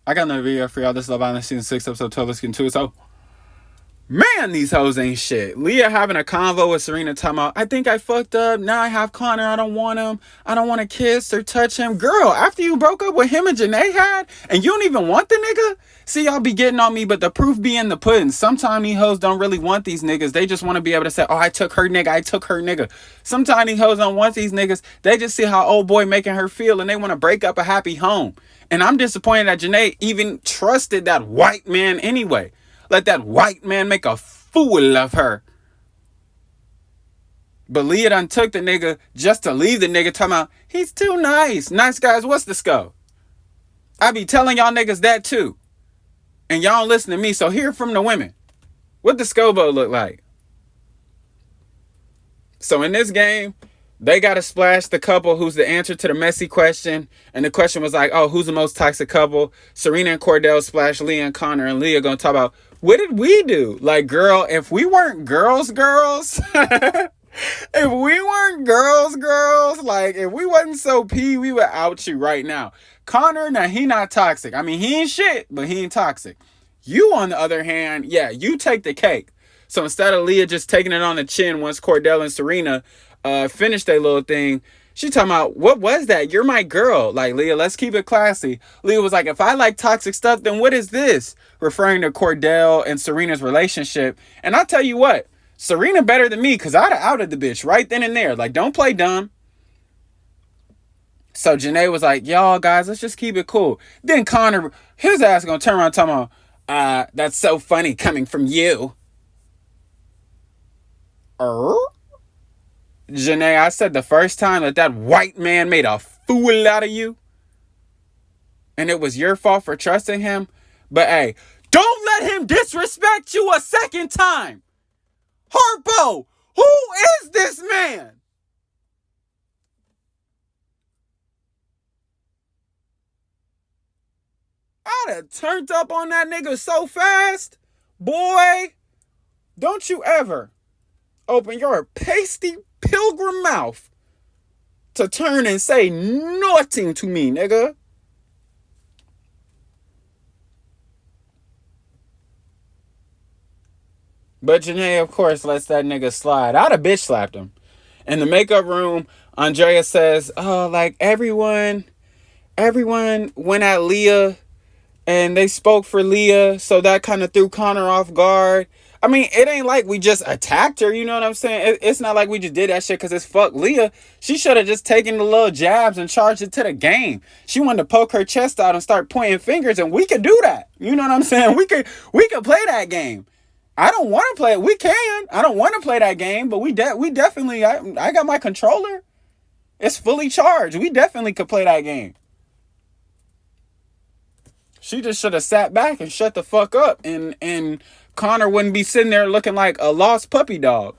I got another video for y'all. This is Love Island Season 6, Episode 12. Let's get into it. So, man, these hoes ain't shit. Leah having a convo with Serena talking about, I think I fucked up. Now I have Connor. I don't want him. I don't want to kiss or touch him. Girl, after you broke up with him and Janae had, and you don't even want the nigga? See, y'all be getting on me, but the proof be in the pudding. Sometimes these hoes don't really want these niggas. They just want to be able to say, oh, I took her nigga. I took her nigga. Sometimes these hoes don't want these niggas. They just see how old boy making her feel, and they want to break up a happy home. And I'm disappointed that Janae even trusted that white man anyway. Let that white man make a fool of her. But Leah done took the nigga just to leave the nigga talking about, he's too nice. Nice guys, what's the scope? I be telling y'all niggas that too. And y'all don't listen to me, so hear from the women. What the Scobo look like? So in this game, they got to splash the couple who's the answer to the messy question. And the question was like, oh, who's the most toxic couple? Serena and Cordell splash Leah and Connor. And Leah going to talk about, what did we do? Like, girl, if we weren't girls, if we weren't girls, like, if we wasn't so pee, we would out you right now. Connor, now, he not toxic. I mean, he ain't shit, but he ain't toxic. You, on the other hand, yeah, you take the cake. So instead of Leah just taking it on the chin once Cordell and Serena finished their little thing, she talking about, what was that? You're my girl. Like, Leah, let's keep it classy. Leah was like, if I like toxic stuff, then what is this? Referring to Cordell and Serena's relationship. And I'll tell you what, Serena better than me because I'd have outed the bitch right then and there. Like, don't play dumb. So Janae was like, y'all guys, let's just keep it cool. Then Connor, his ass gonna turn around talking about, that's so funny coming from you. Janae, I said the first time that white man made a fool out of you, and it was your fault for trusting him. But hey, don't let him disrespect you a second time. Harpo, who is this man? I'd have turned up on that nigga so fast. Boy, don't you ever open your pasty pilgrim mouth to turn and say nothing to me, nigga. But Janae, of course, lets that nigga slide. I'd have bitch slapped him. In the makeup room, Andrea says, oh, like everyone went at Leah and they spoke for Leah, so that kind of threw Connor off guard. I mean, it ain't like we just attacked her, you know what I'm saying? It's not like we just did that shit because it's fuck Leah. She should have just taken the little jabs and charged it to the game. She wanted to poke her chest out and start pointing fingers, and we could do that. You know what I'm saying? We could play that game. I don't want to play it. We can. I don't want to play that game, but we definitely, I got my controller. It's fully charged. We definitely could play that game. She just should have sat back and shut the fuck up, and Connor wouldn't be sitting there looking like a lost puppy dog.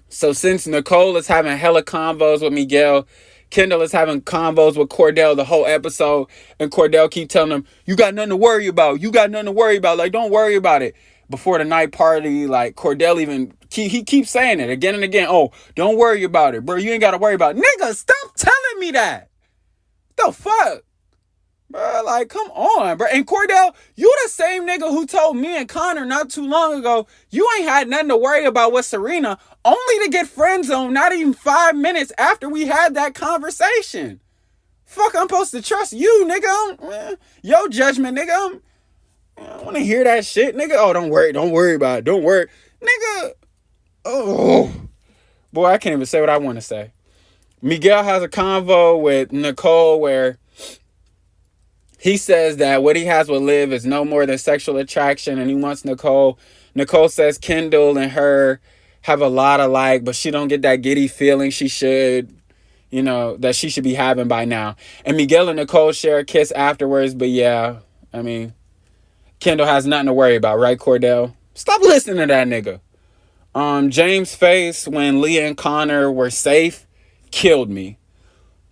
So since Nicole is having hella combos with Miguel, Kendall is having combos with Cordell the whole episode, and Cordell keep telling him, you got nothing to worry about. You got nothing to worry about. Like, don't worry about it. Before the night party, like, Cordell even, he keeps saying it again and again. Oh, don't worry about it, bro. You ain't got to worry about it. Nigga, stop telling me that. The fuck? Bro, like, come on, bro. And Cordell, you the same nigga who told me and Connor not too long ago, you ain't had nothing to worry about with Serena, only to get friend zoned not even 5 minutes after we had that conversation. Fuck, I'm supposed to trust you, nigga. Your judgment, nigga. I don't want to hear that shit, nigga. Oh, don't worry about it. Don't worry. Nigga. Oh. Boy, I can't even say what I want to say. Miguel has a convo with Nicole where he says that what he has with Liv is no more than sexual attraction, and he wants Nicole. Nicole says Kendall and her have a lot alike, but she don't get that giddy feeling she should, you know, that she should be having by now. And Miguel and Nicole share a kiss afterwards, but yeah, I mean, Kendall has nothing to worry about, right, Cordell? Stop listening to that nigga. James' face when Leah and Connor were safe killed me.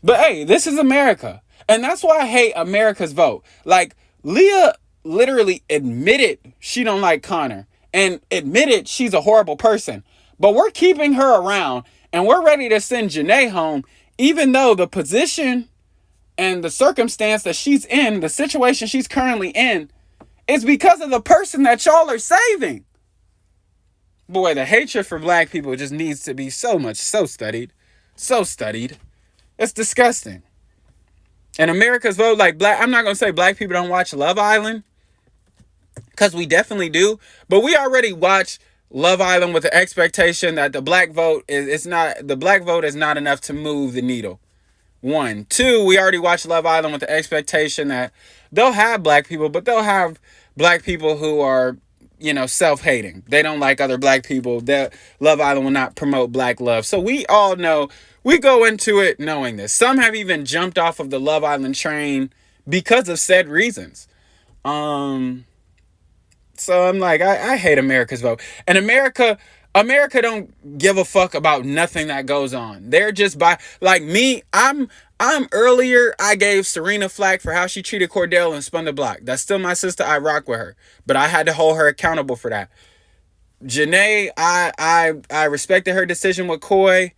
But hey, this is America. And that's why I hate America's vote. Like, Leah literally admitted she don't like Connor and admitted she's a horrible person. But we're keeping her around and we're ready to send Janae home, even though the position And the circumstance that she's in, the situation she's currently in, is because of the person that y'all are saving. Boy, the hatred for black people just needs to be so studied. So studied. It's disgusting. And America's vote, like black, I'm not going to say black people don't watch Love Island, because we definitely do. But we already watch Love Island with the expectation that the black vote is not enough to move the needle. 1. 2, we already watched Love Island with the expectation that they'll have black people, but they'll have black people who are, self-hating. They don't like other black people. That Love Island will not promote black love. So we all know, we go into it knowing this. Some have even jumped off of the Love Island train because of said reasons. So I'm like, I hate America's vote. And America don't give a fuck about nothing that goes on. They're just like me, I'm earlier, I gave Serena flack for how she treated Cordell and spun the block. That's still my sister. I rock with her. But I had to hold her accountable for that. Janae, I respected her decision with Coy.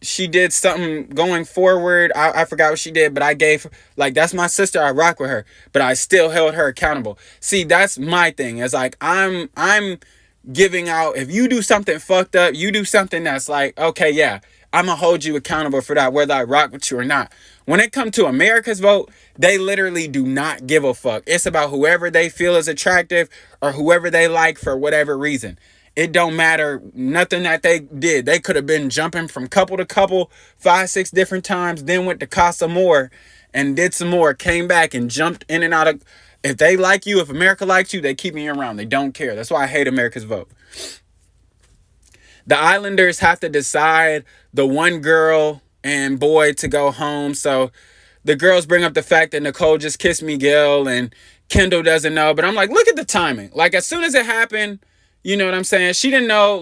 She did something going forward. I forgot what she did, but I gave, like, that's my sister. I rock with her, but I still held her accountable. See, that's my thing. It's like, I'm giving out, if you do something fucked up, you do something that's like, okay, yeah, I'm gonna hold you accountable for that, whether I rock with you or not. When it comes to America's vote, they literally do not give a fuck. It's about whoever they feel is attractive or whoever they like for whatever reason. It don't matter nothing that they did. They could have been jumping from couple to couple 5, 6 different times, then went to Casa More and did some more, came back and jumped in and out of. If they like you, if America likes you, they keep you around. They don't care. That's why I hate America's vote. The Islanders have to decide the one girl and boy to go home. So the girls bring up the fact that Nicole just kissed Miguel and Kendall doesn't know. But I'm like, look at the timing. Like, as soon as it happened, you know what I'm saying? She didn't know,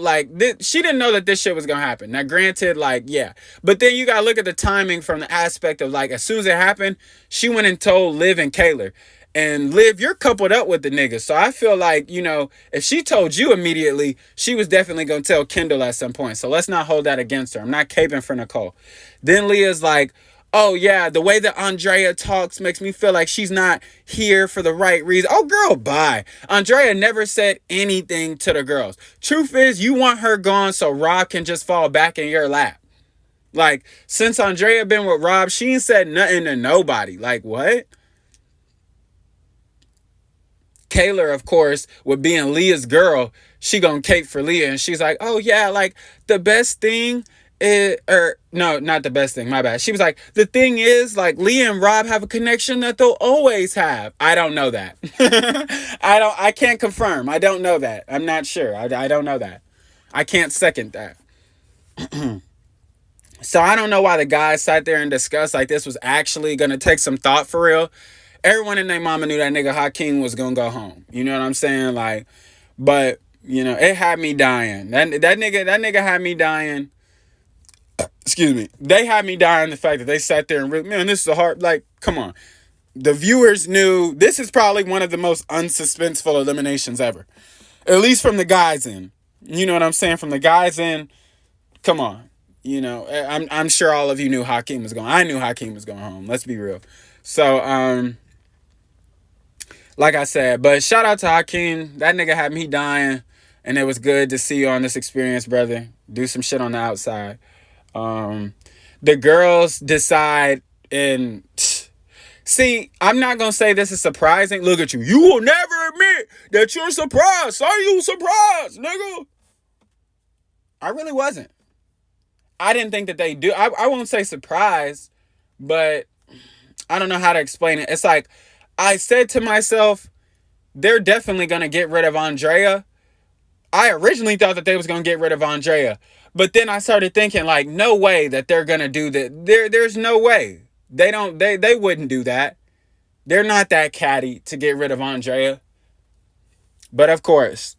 she didn't know that this shit was going to happen. Now, granted, yeah. But then you got to look at the timing from the aspect of, as soon as it happened, she went and told Liv and Kayla. And Liv, you're coupled up with the nigga. So I feel like, if she told you immediately, she was definitely going to tell Kendall at some point. So let's not hold that against her. I'm not caping for Nicole. Then Leah's like, oh, yeah, the way that Andrea talks makes me feel like she's not here for the right reason. Oh, girl, bye. Andrea never said anything to the girls. Truth is, you want her gone so Rob can just fall back in your lap. Like, since Andrea been with Rob, she ain't said nothing to nobody. Like, what? Kayla, of course, with being Leah's girl, she gonna cape for Leah. And she's like, oh, yeah, the best thing no, not the best thing, my bad. She was like, the thing is, Leah and Rob have a connection that they'll always have. I don't know that. I can't confirm. I don't know that. I'm not sure. I don't know that. I can't second that. So I don't know why the guys sat there and discussed this was actually going to take some thought for real. Everyone in their mama knew that nigga Hakeem was going to go home. You know what I'm saying? But, it had me dying. That nigga had me dying. Excuse me. They had me dying the fact that they sat there and, man, this is a hard, come on. The viewers knew this is probably one of the most unsuspenseful eliminations ever. At least from the guys in. You know what I'm saying? From the guys in, come on. I'm sure all of you knew Hakeem was going. I knew Hakeem was going home. Let's be real. So, like I said, but shout out to Hakeem. That nigga had me dying. And it was good to see you on this experience, brother. Do some shit on the outside. The girls decide and see, I'm not gonna say this is surprising. Look at you. You will never admit that you're surprised. Are you surprised, nigga? I really wasn't. I didn't think that they do. I won't say surprised, but I don't know how to explain it. It's like I said to myself, they're definitely gonna get rid of Andrea. I originally thought that they was gonna get rid of Andrea. But then I started thinking, no way that they're going to do that. There's no way. They wouldn't do that. They're not that catty to get rid of Andrea. But of course,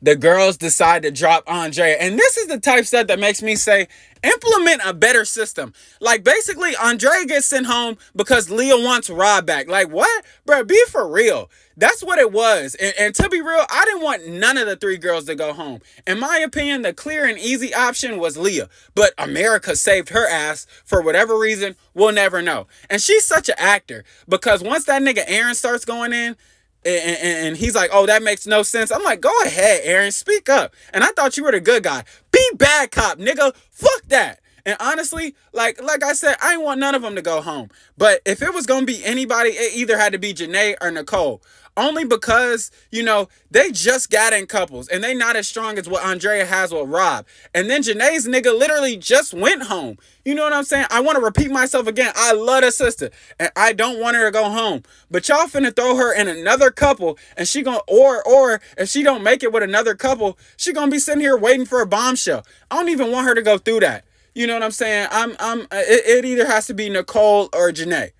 the girls decide to drop Andrea. And this is the type stuff that makes me say, Implement a better system. Like, basically, Andrea gets sent home because Leah wants Rob back. Like, what? Bro, be for real. That's what it was. And to be real, I didn't want none of the three girls to go home. In my opinion, the clear and easy option was Leah. But America saved her ass for whatever reason. We'll never know. And she's such an actor because once that nigga Aaron starts going in, and he's like, oh, that makes no sense. I'm like, go ahead, Aaron, speak up. And I thought you were the good guy. Be bad cop, nigga. Fuck that. And honestly, like I said, I didn't want none of them to go home. But if it was going to be anybody, it either had to be Janae or Nicole. Only because, they just got in couples. And they not as strong as what Andrea has with Rob. And then Janae's nigga literally just went home. You know what I'm saying? I want to repeat myself again. I love the sister. And I don't want her to go home. But y'all finna throw her in another couple. And she gonna, or if she don't make it with another couple, she gonna be sitting here waiting for a bombshell. I don't even want her to go through that. You know what I'm saying? It either has to be Nicole or Janae.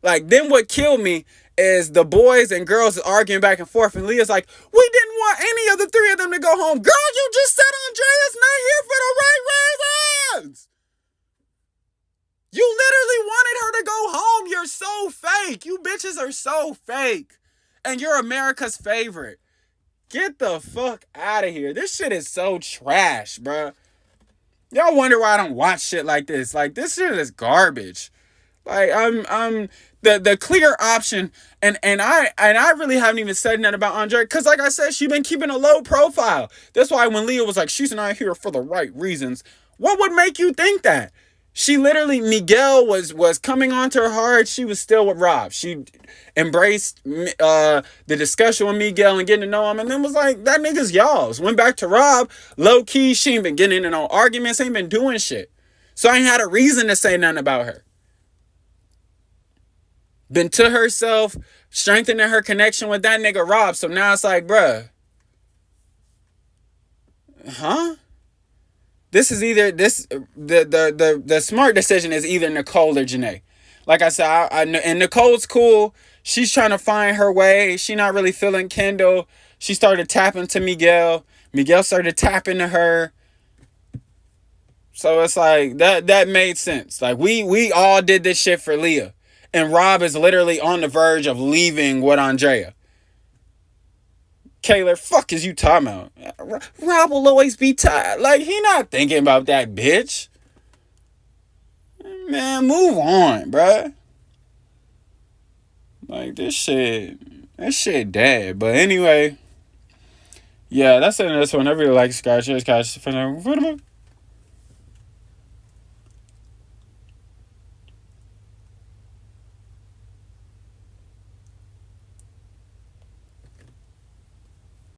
Like, then what killed me is the boys and girls arguing back and forth. And Leah's like, we didn't want any of the three of them to go home. Girl, you just said Andrea's not here for the right reasons. You literally wanted her to go home. You're so fake. You bitches are so fake. And you're America's favorite. Get the fuck out of here. This shit is so trash, bruh. Y'all wonder why I don't watch shit like this. Like, this shit is garbage. Like, I'm the clear option, and I really haven't even said nothing about Andrea, because like I said, she been keeping a low profile. That's why when Leah was like, she's not here for the right reasons, what would make you think that? She literally, Miguel was coming onto her hard. She was still with Rob. She embraced the discussion with Miguel and getting to know him, and then was like, that nigga's y'all's. Went back to Rob. Low key, she ain't been getting into no arguments, ain't been doing shit. So I ain't had a reason to say nothing about her. Been to herself, strengthening her connection with that nigga Rob. So now it's like, bruh. Huh? This is either the smart decision is either Nicole or Janae. Like I said, and Nicole's cool. She's trying to find her way. She not really feeling Kendall. She started tapping to Miguel. Miguel started tapping to her. So it's like that made sense. Like we all did this shit for Leah. And Rob is literally on the verge of leaving with Andrea. Kayla, fuck is you talking about? Rob will always be tired. Like, he not thinking about that bitch. Man, move on, bruh. Like, this shit dead. But anyway, yeah, that's it. That's one. I really like Scratch.